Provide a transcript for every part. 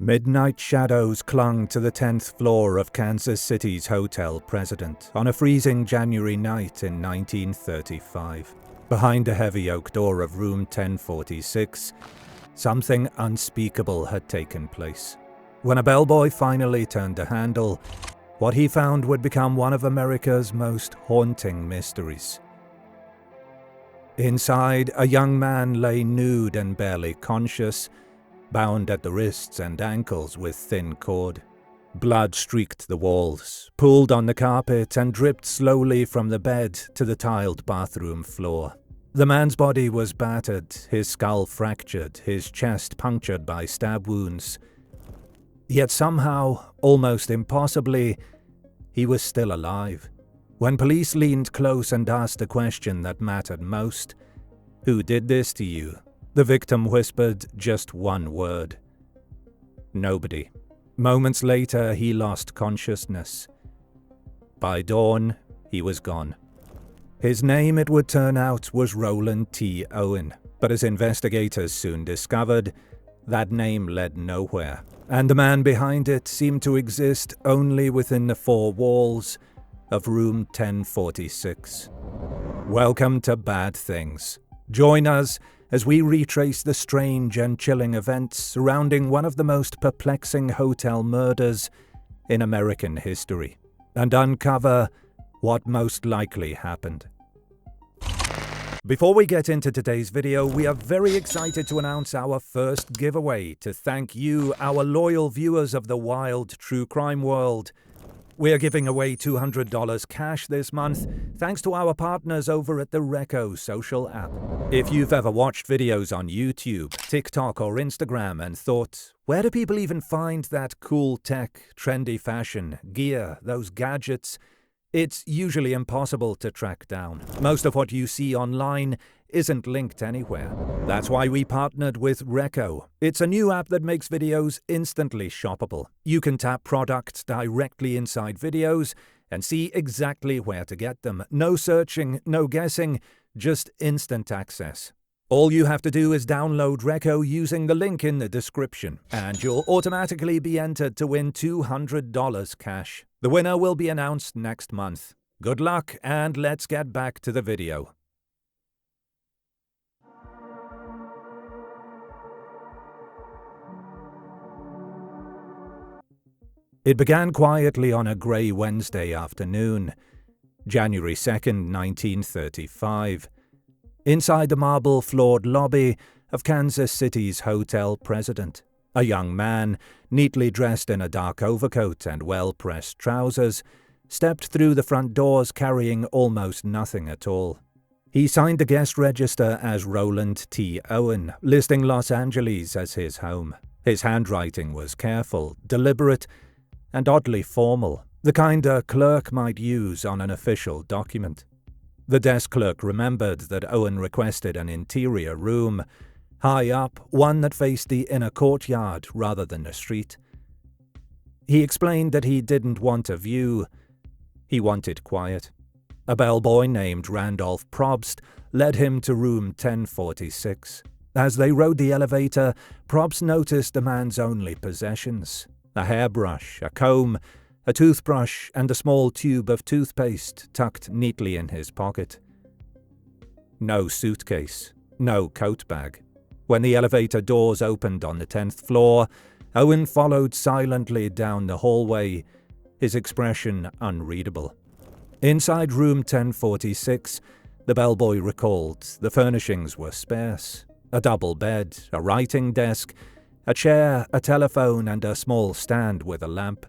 Midnight shadows clung to the 10th floor of Kansas City's Hotel President on a freezing January night in 1935. Behind a heavy oak door of room 1046, something unspeakable had taken place. When a bellboy finally turned the handle, what he found would become one of America's most haunting mysteries. Inside, a young man lay nude and barely conscious, bound at the wrists and ankles with thin cord. Blood streaked the walls, pooled on the carpet, and dripped slowly from the bed to the tiled bathroom floor. The man's body was battered, his skull fractured, his chest punctured by stab wounds. Yet somehow, almost impossibly, he was still alive. When police leaned close and asked the question that mattered most, "Who did this to you?" the victim whispered just one word: "Nobody." Moments later, he lost consciousness. By dawn, he was gone. His name, it would turn out, was Roland T. Owen, but as investigators soon discovered, that name led nowhere, and the man behind it seemed to exist only within the four walls of room 1046. Welcome to Bad Things. Join us as we retrace the strange and chilling events surrounding one of the most perplexing hotel murders in American history, and uncover what most likely happened. Before we get into today's video, we are very excited to announce our first giveaway to thank you, our loyal viewers of the wild true crime world. We are giving away $200 cash this month, thanks to our partners over at the Recco social app. If you've ever watched videos on YouTube, TikTok, or Instagram and thought, where do people even find that cool tech, trendy fashion, gear, those gadgets? It's usually impossible to track down. Most of what you see online isn't linked anywhere. That's why we partnered with Recco. It's a new app that makes videos instantly shoppable. You can tap products directly inside videos and see exactly where to get them. No searching, no guessing, just instant access. All you have to do is download Recco using the link in the description, and you'll automatically be entered to win $200 cash. The winner will be announced next month. Good luck, and let's get back to the video. It began quietly on a grey Wednesday afternoon, January 2nd, 1935. Inside the marble-floored lobby of Kansas City's Hotel President, a young man, neatly dressed in a dark overcoat and well-pressed trousers, stepped through the front doors carrying almost nothing at all. He signed the guest register as Roland T. Owen, listing Los Angeles as his home. His handwriting was careful, deliberate, and oddly formal, the kind a clerk might use on an official document. The desk clerk remembered that Owen requested an interior room, high up, one that faced the inner courtyard rather than the street. He explained that he didn't want a view, he wanted quiet. A bellboy named Randolph Probst led him to room 1046. As they rode the elevator, Probst noticed the man's only possessions: a hairbrush, a comb, a toothbrush, and a small tube of toothpaste tucked neatly in his pocket. No suitcase, no coat bag. When the elevator doors opened on the 10th floor, Owen followed silently down the hallway, his expression unreadable. Inside room 1046, the bellboy recalled, the furnishings were sparse: a double bed, a writing desk, a chair, a telephone, and a small stand with a lamp.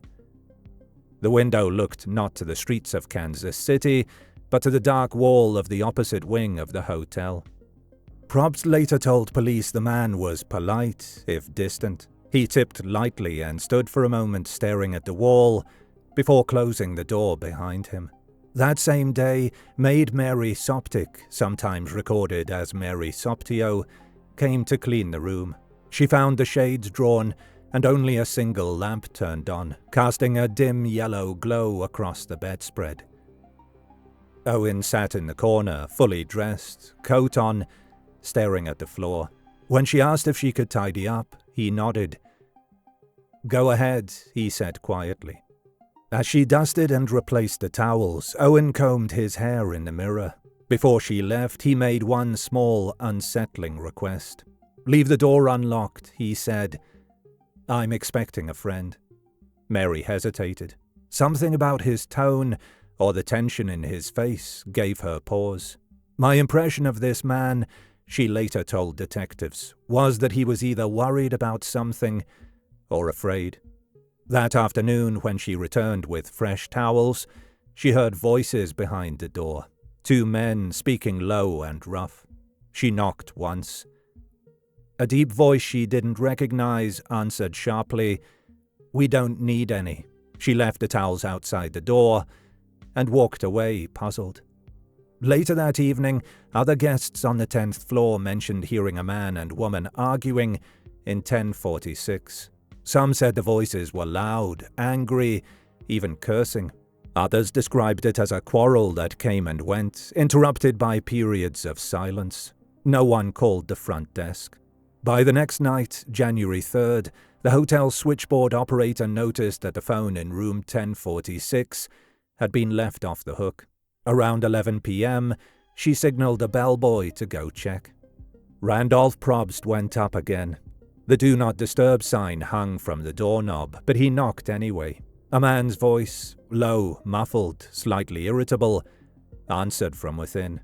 The window looked not to the streets of Kansas City, but to the dark wall of the opposite wing of the hotel. Probst later told police the man was polite, if distant. He tipped lightly and stood for a moment staring at the wall, before closing the door behind him. That same day, maid Mary Soptic, sometimes recorded as Mary Soptio, came to clean the room. She found the shades drawn and only a single lamp turned on, casting a dim yellow glow across the bedspread. Owen sat in the corner, fully dressed, coat on, staring at the floor. When she asked if she could tidy up, he nodded. "Go ahead," he said quietly. As she dusted and replaced the towels, Owen combed his hair in the mirror. Before she left, he made one small, unsettling request. "Leave the door unlocked," he said. "I'm expecting a friend." Mary hesitated. Something about his tone, or the tension in his face, gave her pause. "My impression of this man," she later told detectives, "was that he was either worried about something or afraid." That afternoon, when she returned with fresh towels, she heard voices behind the door. Two men speaking low and rough. She knocked once. A deep voice she didn't recognize answered sharply, "We don't need any." She left the towels outside the door and walked away, puzzled. Later that evening, other guests on the 10th floor mentioned hearing a man and woman arguing in 1046. Some said the voices were loud, angry, even cursing. Others described it as a quarrel that came and went, interrupted by periods of silence. No one called the front desk. By the next night, January 3rd, the hotel switchboard operator noticed that the phone in room 1046 had been left off the hook. Around 11 p.m., she signaled a bellboy to go check. Randolph Probst went up again. The Do Not Disturb sign hung from the doorknob, but he knocked anyway. A man's voice, low, muffled, slightly irritable, answered from within.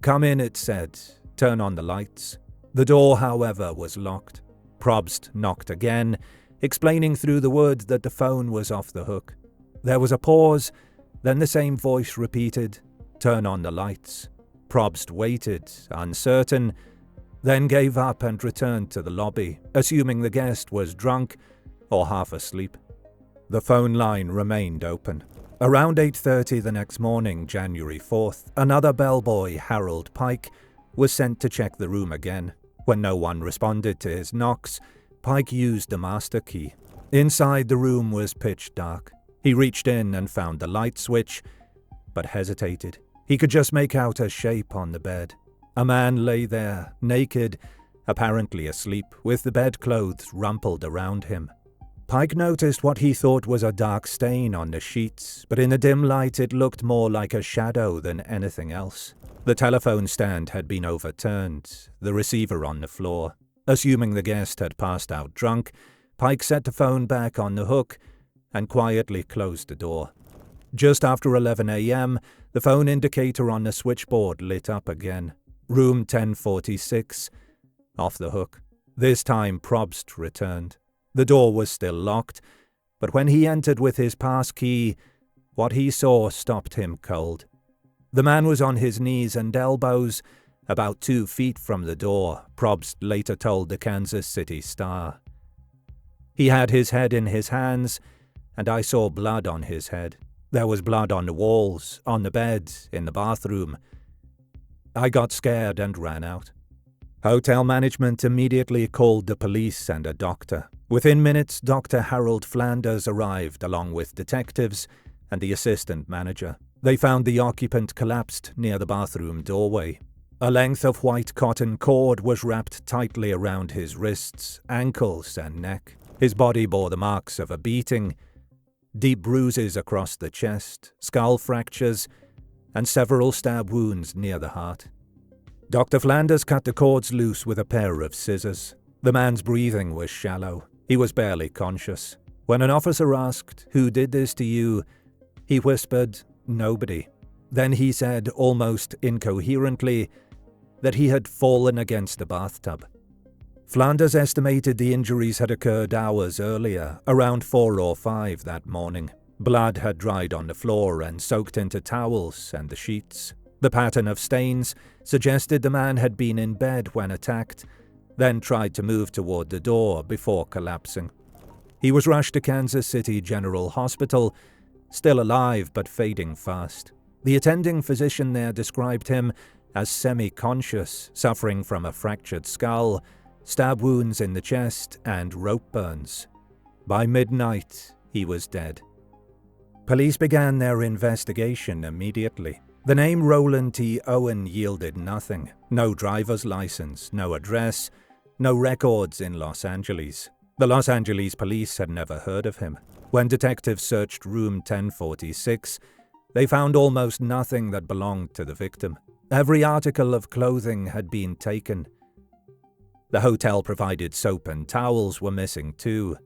"Come in," it said. "Turn on the lights." The door, however, was locked. Probst knocked again, explaining through the wood that the phone was off the hook. There was a pause, then the same voice repeated, "Turn on the lights." Probst waited, uncertain, then gave up and returned to the lobby, assuming the guest was drunk or half asleep. The phone line remained open. Around 8:30 the next morning, January 4th, another bellboy, Harold Pike, was sent to check the room again. When no one responded to his knocks, Pike used the master key. Inside the room was pitch dark. He reached in and found the light switch, but hesitated. He could just make out a shape on the bed. A man lay there, naked, apparently asleep, with the bedclothes rumpled around him. Pike noticed what he thought was a dark stain on the sheets, but in the dim light it looked more like a shadow than anything else. The telephone stand had been overturned, the receiver on the floor. Assuming the guest had passed out drunk, Pike set the phone back on the hook and quietly closed the door. Just after 11 a.m., the phone indicator on the switchboard lit up again. Room 1046, off the hook. This time Probst returned. The door was still locked, but when he entered with his pass key, what he saw stopped him cold. The man was on his knees and elbows, about 2 feet from the door, Probst later told the Kansas City Star. He had his head in his hands, and I saw blood on his head. There was blood on the walls, on the bed, in the bathroom. I got scared and ran out. Hotel management immediately called the police and a doctor. Within minutes, Dr. Harold Flanders arrived along with detectives and the assistant manager. They found the occupant collapsed near the bathroom doorway. A length of white cotton cord was wrapped tightly around his wrists, ankles, and neck. His body bore the marks of a beating, deep bruises across the chest, skull fractures, and several stab wounds near the heart. Dr. Flanders cut the cords loose with a pair of scissors. The man's breathing was shallow. He was barely conscious. When an officer asked, "Who did this to you?" he whispered, "Nobody." Then he said, almost incoherently, that he had fallen against the bathtub. Flanders estimated the injuries had occurred hours earlier, around 4 or 5 that morning. Blood had dried on the floor and soaked into towels and the sheets. The pattern of stains suggested the man had been in bed when attacked, then tried to move toward the door before collapsing. He was rushed to Kansas City General Hospital, still alive but fading fast. The attending physician there described him as semi-conscious, suffering from a fractured skull, stab wounds in the chest, and rope burns. By midnight, he was dead. Police began their investigation immediately. The name Roland T. Owen yielded nothing. No driver's license, no address, no records in Los Angeles. The Los Angeles police had never heard of him. When detectives searched room 1046, they found almost nothing that belonged to the victim. Every article of clothing had been taken. The hotel-provided soap and towels were missing too.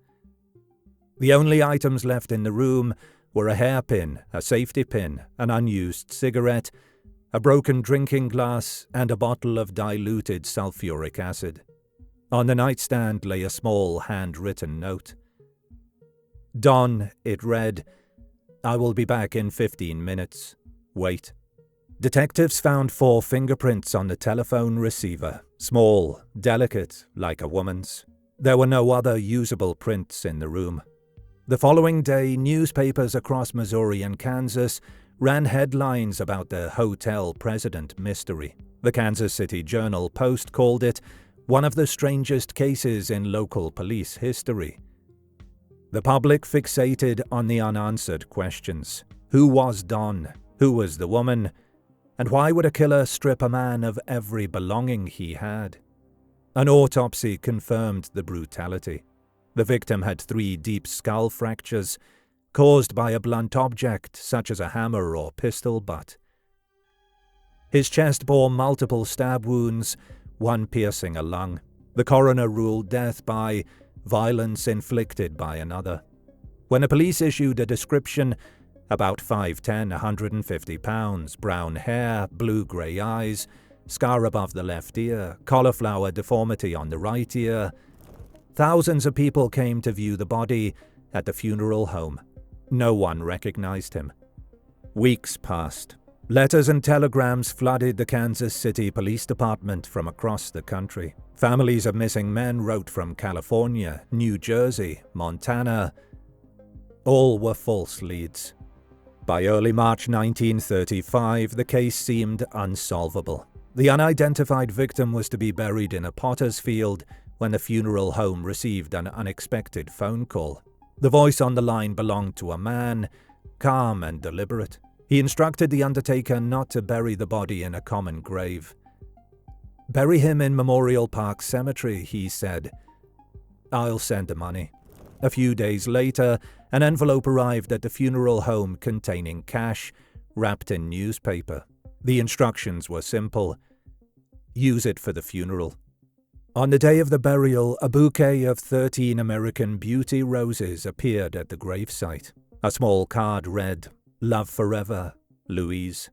The only items left in the room were a hairpin, a safety pin, an unused cigarette, a broken drinking glass, and a bottle of diluted sulfuric acid. On the nightstand lay a small handwritten note. "Don," it read, "I will be back in 15 minutes. Wait." Detectives found 4 fingerprints on the telephone receiver, small, delicate, like a woman's. There were no other usable prints in the room. The following day, newspapers across Missouri and Kansas ran headlines about the hotel president mystery. The Kansas City Journal-Post called it one of the strangest cases in local police history. The public fixated on the unanswered questions. Who was Don? Who was the woman? And why would a killer strip a man of every belonging he had? An autopsy confirmed the brutality. The victim had 3 deep skull fractures, caused by a blunt object such as a hammer or pistol butt. His chest bore multiple stab wounds, one piercing a lung. The coroner ruled death by violence inflicted by another. When the police issued a description, about 5'10", 150 pounds, brown hair, blue-grey eyes, scar above the left ear, cauliflower deformity on the right ear, thousands of people came to view the body at the funeral home. No one recognized him. Weeks passed. Letters and telegrams flooded the Kansas City Police Department from across the country. Families of missing men wrote from California, New Jersey, Montana. All were false leads. By early March 1935, the case seemed unsolvable. The unidentified victim was to be buried in a potter's field when the funeral home received an unexpected phone call. The voice on the line belonged to a man, calm and deliberate. He instructed the undertaker not to bury the body in a common grave. "Bury him in Memorial Park Cemetery," he said. "I'll send the money." A few days later, an envelope arrived at the funeral home containing cash, wrapped in newspaper. The instructions were simple. Use it for the funeral. On the day of the burial, a bouquet of 13 American Beauty roses appeared at the gravesite. A small card read, "Love forever, Louise."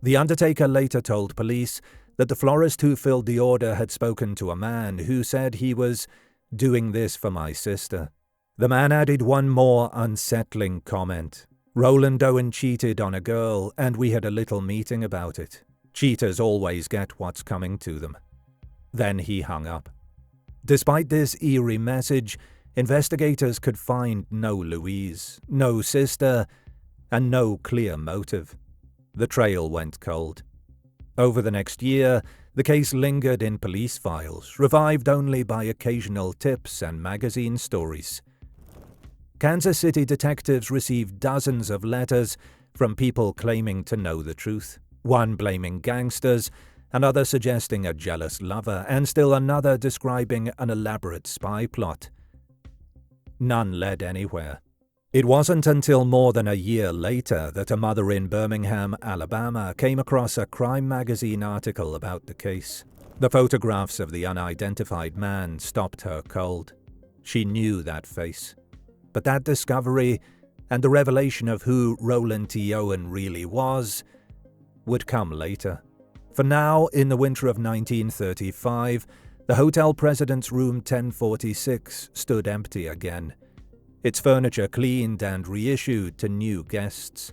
The undertaker later told police that the florist who filled the order had spoken to a man who said he was doing this for my sister. The man added one more unsettling comment. "Roland Owen cheated on a girl, and we had a little meeting about it. Cheaters always get what's coming to them." Then he hung up. Despite this eerie message, investigators could find no Louise, no sister, and no clear motive. The trail went cold. Over the next year, the case lingered in police files, revived only by occasional tips and magazine stories. Kansas City detectives received dozens of letters from people claiming to know the truth, one blaming gangsters, another suggesting a jealous lover, and still another describing an elaborate spy plot. None led anywhere. It wasn't until more than a year later that a mother in Birmingham, Alabama, came across a crime magazine article about the case. The photographs of the unidentified man stopped her cold. She knew that face. But that discovery, and the revelation of who Roland T. Owen really was, would come later. For now, in the winter of 1935, the hotel president's room 1046 stood empty again, its furniture cleaned and reissued to new guests.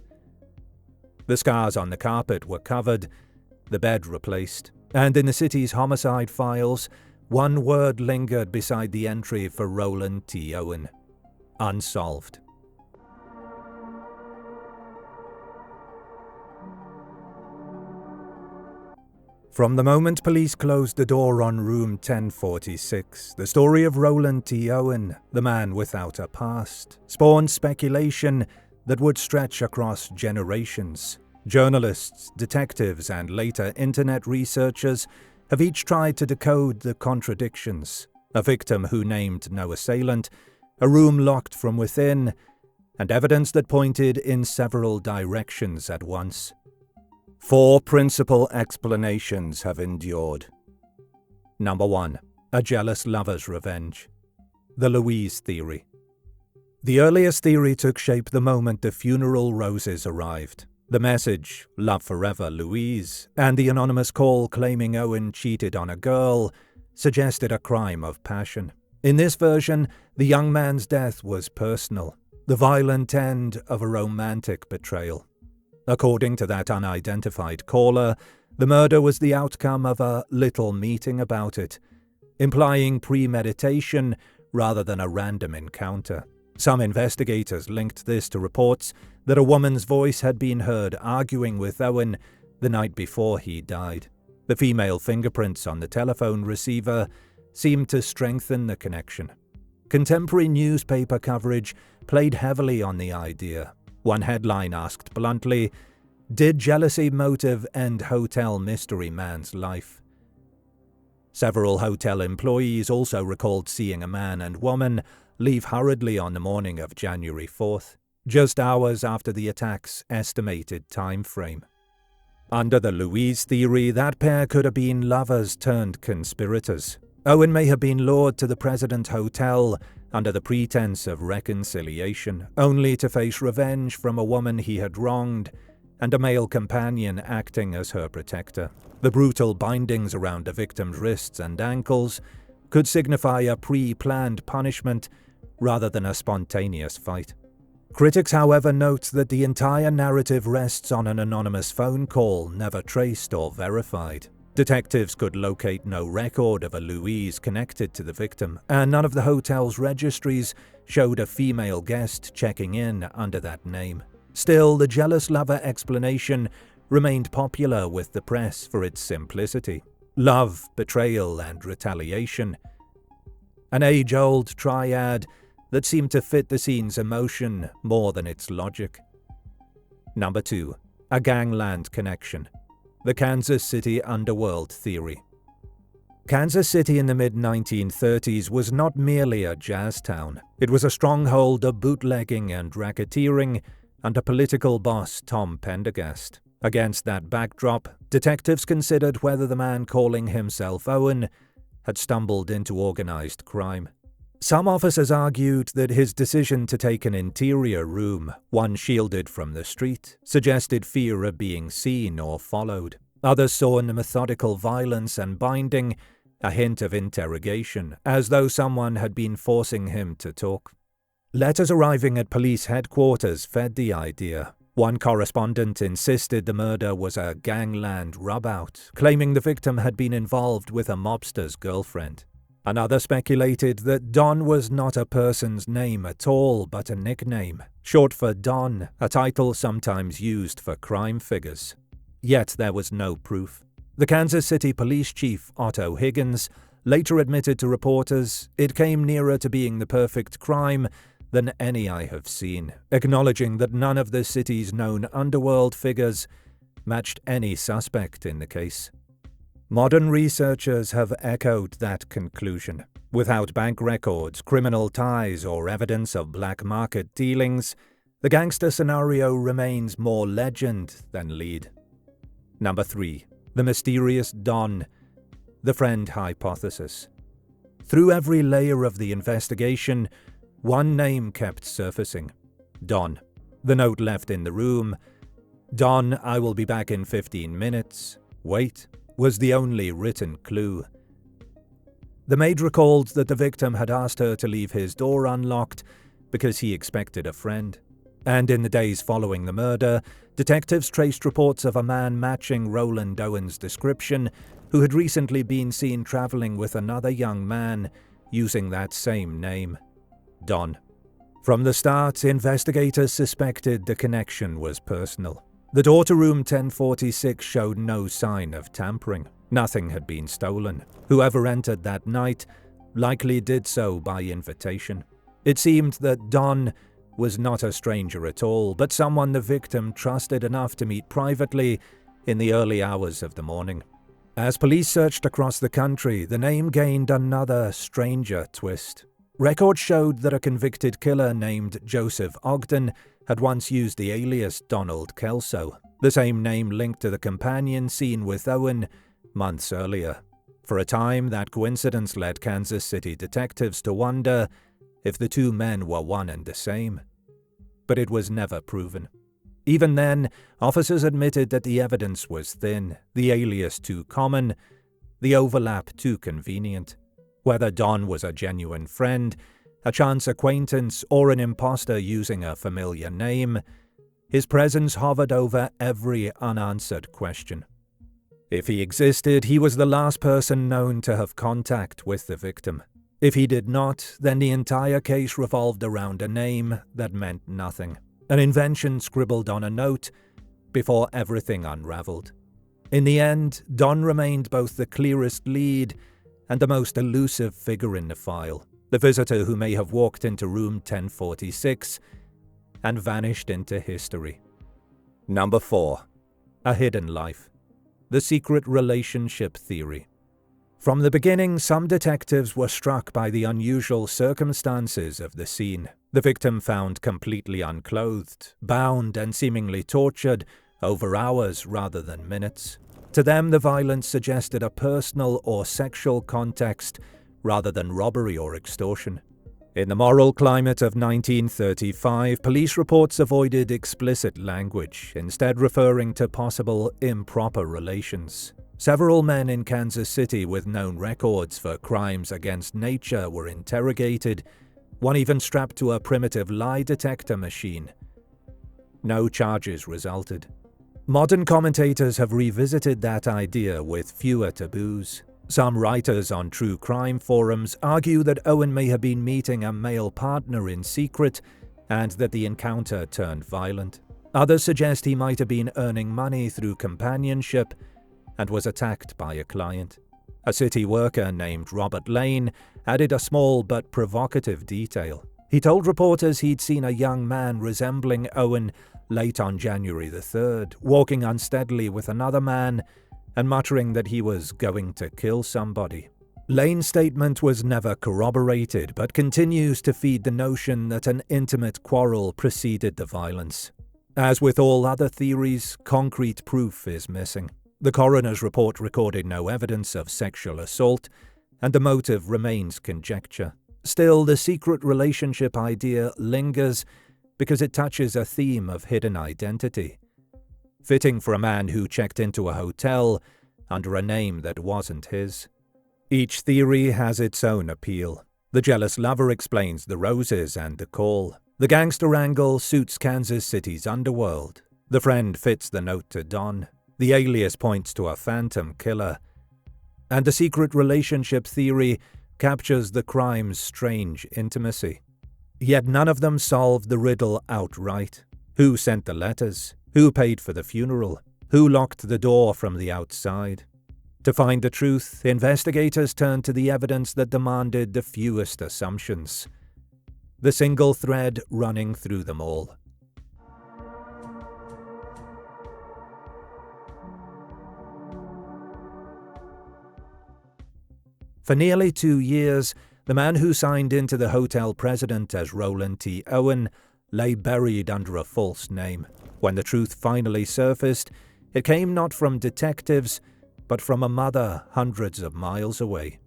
The scars on the carpet were covered, the bed replaced, and in the city's homicide files, one word lingered beside the entry for Roland T. Owen: unsolved. From the moment police closed the door on room 1046, the story of Roland T. Owen, the man without a past, spawned speculation that would stretch across generations. Journalists, detectives, and later internet researchers have each tried to decode the contradictions. a victim who named no assailant, a room locked from within, and evidence that pointed in several directions at once. 4 principal explanations have endured. Number 1. A jealous lover's revenge. The Louise theory. The earliest theory took shape the moment the funeral roses arrived. The message, "Love forever, Louise," and the anonymous call claiming Owen cheated on a girl suggested a crime of passion. In this version, the young man's death was personal, the violent end of a romantic betrayal. According to that unidentified caller, the murder was the outcome of a little meeting about it, implying premeditation rather than a random encounter. Some investigators linked this to reports that a woman's voice had been heard arguing with Owen the night before he died. The female fingerprints on the telephone receiver seemed to strengthen the connection. Contemporary newspaper coverage played heavily on the idea. One headline asked bluntly, "Did jealousy motive end hotel mystery man's life?" Several hotel employees also recalled seeing a man and woman leave hurriedly on the morning of January 4th, just hours after the attack's estimated time frame. Under the Louise theory, that pair could have been lovers turned conspirators. Owen may have been lured to the President Hotel under the pretense of reconciliation, only to face revenge from a woman he had wronged and a male companion acting as her protector. The brutal bindings around the victim's wrists and ankles could signify a pre-planned punishment rather than a spontaneous fight. Critics, however, note that the entire narrative rests on an anonymous phone call never traced or verified. Detectives could locate no record of a Louise connected to the victim, and none of the hotel's registries showed a female guest checking in under that name. Still, the jealous lover explanation remained popular with the press for its simplicity. Love, betrayal, and retaliation. An age-old triad that seemed to fit the scene's emotion more than its logic. Number 2. A gangland connection. The Kansas City underworld theory. Kansas City in the mid-1930s was not merely a jazz town. It was a stronghold of bootlegging and racketeering under political boss Tom Pendergast. Against that backdrop, detectives considered whether the man calling himself Owen had stumbled into organized crime. Some officers argued that his decision to take an interior room, one shielded from the street, suggested fear of being seen or followed. Others saw in the methodical violence and binding a hint of interrogation, as though someone had been forcing him to talk. Letters arriving at police headquarters fed the idea. One correspondent insisted the murder was a gangland rub-out, claiming the victim had been involved with a mobster's girlfriend. Another speculated that Don was not a person's name at all, but a nickname, short for Don, a title sometimes used for crime figures. Yet there was no proof. The Kansas City police chief, Otto Higgins, later admitted to reporters it came nearer to being the perfect crime than any I have seen, acknowledging that none of the city's known underworld figures matched any suspect in the case. Modern researchers have echoed that conclusion. Without bank records, criminal ties, or evidence of black market dealings, the gangster scenario remains more legend than lead. Number 3. The mysterious Don, the friend hypothesis. Through every layer of the investigation, one name kept surfacing. Don. The note left in the room. Don, I will be back in 15 minutes. Wait. Was the only written clue. The maid recalled that the victim had asked her to leave his door unlocked because he expected a friend. And in the days following the murder, detectives traced reports of a man matching Roland Owen's description who had recently been seen traveling with another young man using that same name, Don. From the start, investigators suspected the connection was personal. The door to room 1046 showed no sign of tampering. Nothing had been stolen. Whoever entered that night likely did so by invitation. It seemed that Don was not a stranger at all, but someone the victim trusted enough to meet privately in the early hours of the morning. As police searched across the country, the name gained another, stranger twist. Records showed that a convicted killer named Joseph Ogden had once used the alias Donald Kelso, the same name linked to the companion seen with Owen months earlier. For a time, that coincidence led Kansas City detectives to wonder if the two men were one and the same. But it was never proven. Even then, officers admitted that the evidence was thin, the alias too common, the overlap too convenient. Whether Don was a genuine friend, a chance acquaintance, or an imposter using a familiar name, his presence hovered over every unanswered question. If he existed, he was the last person known to have contact with the victim. If he did not, then the entire case revolved around a name that meant nothing. An invention scribbled on a note before everything unraveled. In the end, Don remained both the clearest lead and the most elusive figure in the file, the visitor who may have walked into room 1046 and vanished into history. Number 4. A hidden life. The secret relationship theory. From the beginning, some detectives were struck by the unusual circumstances of the scene. The victim found completely unclothed, bound and seemingly tortured over hours rather than minutes. To them, the violence suggested a personal or sexual context rather than robbery or extortion. In the moral climate of 1935, police reports avoided explicit language, instead referring to possible improper relations. Several men in Kansas City with known records for crimes against nature were interrogated, one even strapped to a primitive lie detector machine. No charges resulted. Modern commentators have revisited that idea with fewer taboos. Some writers on true crime forums argue that Owen may have been meeting a male partner in secret and that the encounter turned violent. Others suggest he might have been earning money through companionship and was attacked by a client. A city worker named Robert Lane added a small but provocative detail. He told reporters he'd seen a young man resembling Owen late on January the 3rd, walking unsteadily with another man and muttering that he was going to kill somebody. Lane's statement was never corroborated, but continues to feed the notion that an intimate quarrel preceded the violence. As with all other theories, concrete proof is missing. The coroner's report recorded no evidence of sexual assault, and the motive remains conjecture. Still, the secret relationship idea lingers because it touches a theme of hidden identity. Fitting for a man who checked into a hotel under a name that wasn't his. Each theory has its own appeal. The jealous lover explains the roses and the call. The gangster angle suits Kansas City's underworld. The friend fits the note to Don. The alias points to a phantom killer. And the secret relationship theory captures the crime's strange intimacy. Yet none of them solve the riddle outright. Who sent the letters? Who paid for the funeral? Who locked the door from the outside? To find the truth, investigators turned to the evidence that demanded the fewest assumptions. The single thread running through them all. For nearly 2 years, the man who signed into the hotel president as Roland T. Owen lay buried under a false name. When the truth finally surfaced, it came not from detectives, but from a mother hundreds of miles away.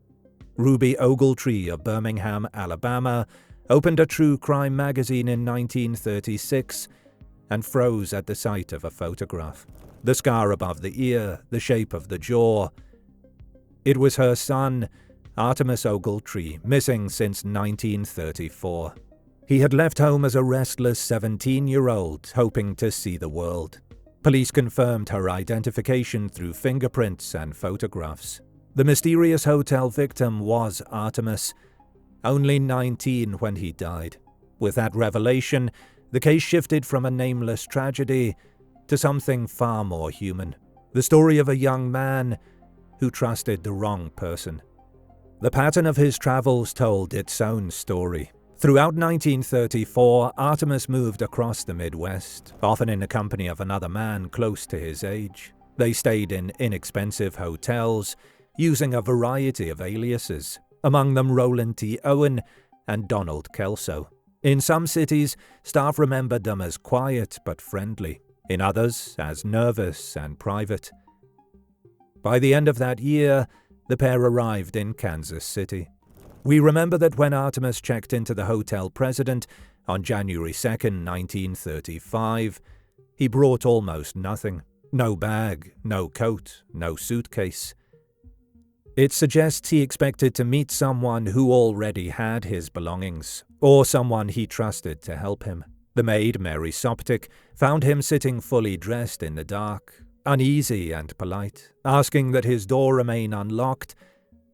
Ruby Ogletree of Birmingham, Alabama, opened a true crime magazine in 1936 and froze at the sight of a photograph. The scar above the ear, the shape of the jaw. It was her son, Artemus Ogletree, missing since 1934. He had left home as a restless 17-year-old, hoping to see the world. Police confirmed her identification through fingerprints and photographs. The mysterious hotel victim was Artemus, only 19 when he died. With that revelation, the case shifted from a nameless tragedy to something far more human. The story of a young man who trusted the wrong person. The pattern of his travels told its own story. Throughout 1934, Artemus moved across the Midwest, often in the company of another man close to his age. They stayed in inexpensive hotels, using a variety of aliases, among them Roland T. Owen and Donald Kelso. In some cities, staff remembered them as quiet but friendly, in others as nervous and private. By the end of that year, the pair arrived in Kansas City. We remember that when Artemis checked into the hotel president on January 2nd, 1935, he brought almost nothing. No bag, no coat, no suitcase. It suggests he expected to meet someone who already had his belongings, or someone he trusted to help him. The maid, Mary Soptic, found him sitting fully dressed in the dark, uneasy and polite, asking that his door remain unlocked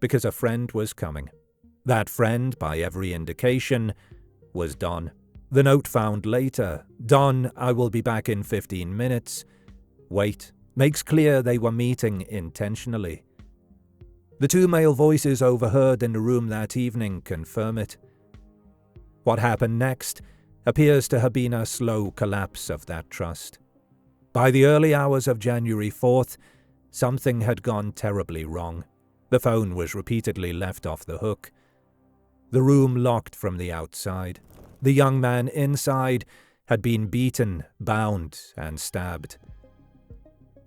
because a friend was coming. That friend, by every indication, was Don. The note found later, "Don, I will be back in 15 minutes. Wait," makes clear they were meeting intentionally. The two male voices overheard in the room that evening confirm it. What happened next appears to have been a slow collapse of that trust. By the early hours of January 4th, something had gone terribly wrong. The phone was repeatedly left off the hook. The room locked from the outside. The young man inside had been beaten, bound, and stabbed.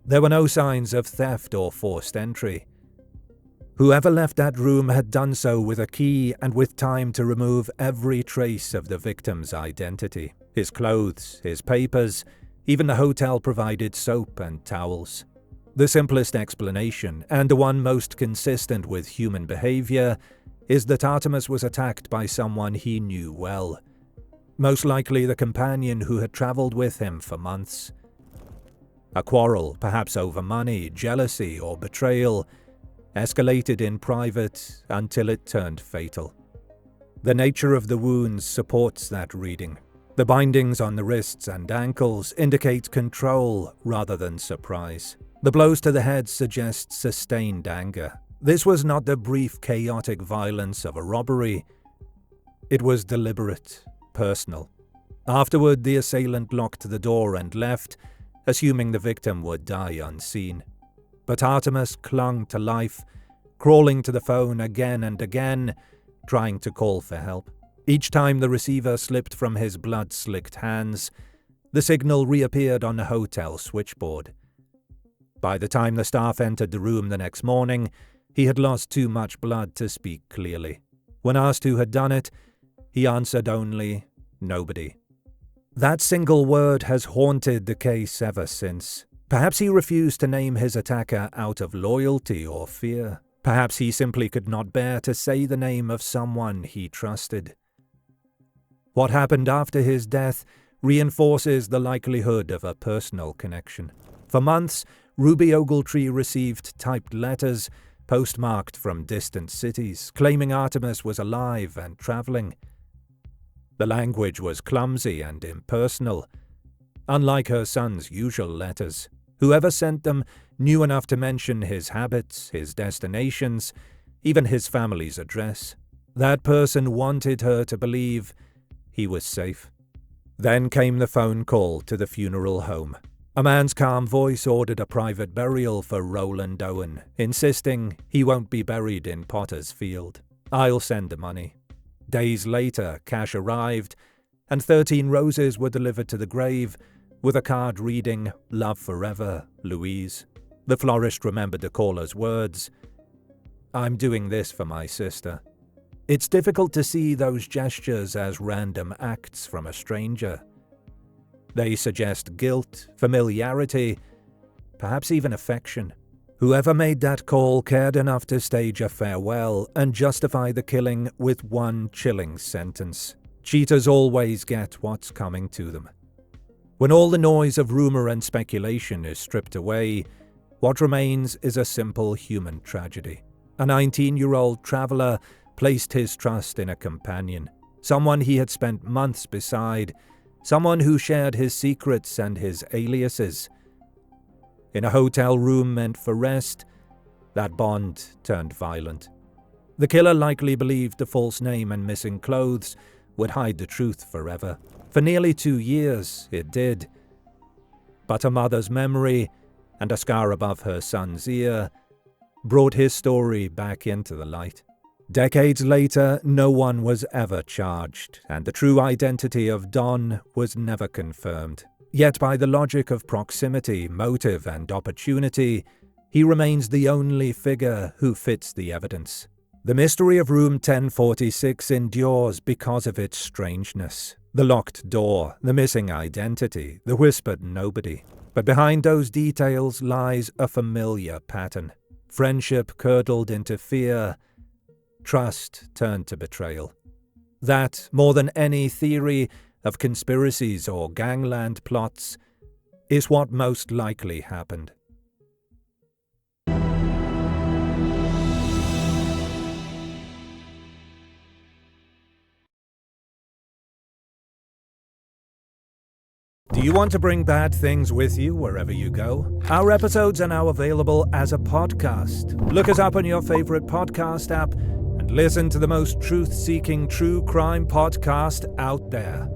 There were no signs of theft or forced entry. Whoever left that room had done so with a key and with time to remove every trace of the victim's identity. His clothes, his papers, even the hotel-provided soap and towels. The simplest explanation, and the one most consistent with human behavior, is that Artemis was attacked by someone he knew well. Most likely the companion who had traveled with him for months. A quarrel, perhaps over money, jealousy, or betrayal, escalated in private until it turned fatal. The nature of the wounds supports that reading. The bindings on the wrists and ankles indicate control rather than surprise. The blows to the head suggest sustained anger. This was not the brief, chaotic violence of a robbery. It was deliberate, personal. Afterward, the assailant locked the door and left, assuming the victim would die unseen. But Artemis clung to life, crawling to the phone again and again, trying to call for help. Each time the receiver slipped from his blood-slicked hands, the signal reappeared on the hotel switchboard. By the time the staff entered the room the next morning, he had lost too much blood to speak clearly. When asked who had done it, he answered only, "Nobody." That single word has haunted the case ever since. Perhaps he refused to name his attacker out of loyalty or fear. Perhaps he simply could not bear to say the name of someone he trusted. What happened after his death reinforces the likelihood of a personal connection. For months, Ruby Ogletree received typed letters postmarked from distant cities, claiming Artemis was alive and traveling. The language was clumsy and impersonal, unlike her son's usual letters. Whoever sent them knew enough to mention his habits, his destinations, even his family's address. That person wanted her to believe he was safe. Then came the phone call to the funeral home. A man's calm voice ordered a private burial for Roland Owen, insisting he won't be buried in Potter's Field. "I'll send the money." Days later, cash arrived, and 13 roses were delivered to the grave, with a card reading, "Love forever, Louise." The florist remembered the caller's words, "I'm doing this for my sister." It's difficult to see those gestures as random acts from a stranger. They suggest guilt, familiarity, perhaps even affection. Whoever made that call cared enough to stage a farewell and justify the killing with one chilling sentence: "Cheaters always get what's coming to them." When all the noise of rumor and speculation is stripped away, what remains is a simple human tragedy. A 19-year-old traveler placed his trust in a companion, someone he had spent months beside, someone who shared his secrets and his aliases. In a hotel room meant for rest, that bond turned violent. The killer likely believed the false name and missing clothes would hide the truth forever. For nearly 2 years, it did. But a mother's memory and a scar above her son's ear, brought his story back into the light. Decades later, no one was ever charged, and the true identity of Don was never confirmed. Yet by the logic of proximity, motive, and opportunity, he remains the only figure who fits the evidence. The mystery of room 1046 endures because of its strangeness. The locked door, the missing identity, the whispered nobody. But behind those details lies a familiar pattern. Friendship curdled into fear, trust turned to betrayal. That, more than any theory of conspiracies or gangland plots, is what most likely happened. Do you want to bring bad things with you wherever you go? Our episodes are now available as a podcast. Look us up on your favorite podcast app and listen to the most truth-seeking true crime podcast out there.